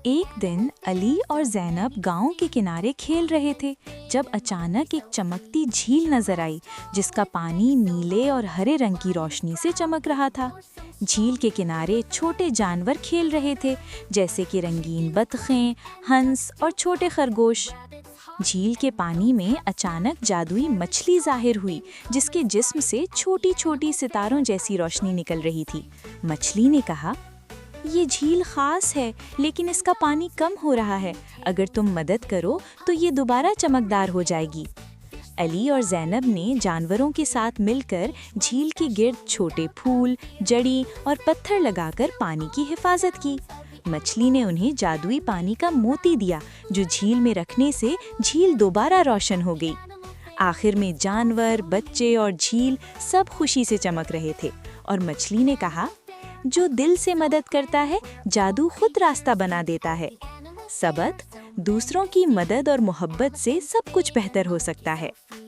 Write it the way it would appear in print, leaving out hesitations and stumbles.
ایک دن علی اور زینب گاؤں کے کنارے کھیل رہے تھے جب اچانک ایک چمکتی جھیل نظر آئی جس کا پانی نیلے اور ہرے رنگ کی روشنی سے چمک رہا تھا۔ جھیل کے کنارے چھوٹے جانور کھیل رہے تھے جیسے کہ رنگین بطخیں، ہنس اور چھوٹے خرگوش۔ جھیل کے پانی میں اچانک جادوئی مچھلی ظاہر ہوئی جس کے جسم سے چھوٹی چھوٹی ستاروں جیسی روشنی نکل رہی تھی۔ مچھلی نے کہا، یہ جھیل خاص ہے لیکن اس کا پانی کم ہو رہا ہے، اگر تم مدد کرو تو یہ دوبارہ چمکدار ہو جائے گی۔ علی اور زینب نے جانوروں کے ساتھ مل کر جھیل کے گرد چھوٹے پھول، جڑی اور پتھر لگا کر پانی کی حفاظت کی۔ مچھلی نے انہیں جادوئی پانی کا موتی دیا جو جھیل میں رکھنے سے جھیل دوبارہ روشن ہو گئی۔ آخر میں جانور، بچے اور جھیل سب خوشی سے چمک رہے تھے اور مچھلی نے کہا، جو دل سے مدد کرتا ہے جادو خود راستہ بنا دیتا ہے۔ سبق: دوسروں کی مدد اور محبت سے سب کچھ بہتر ہو سکتا ہے۔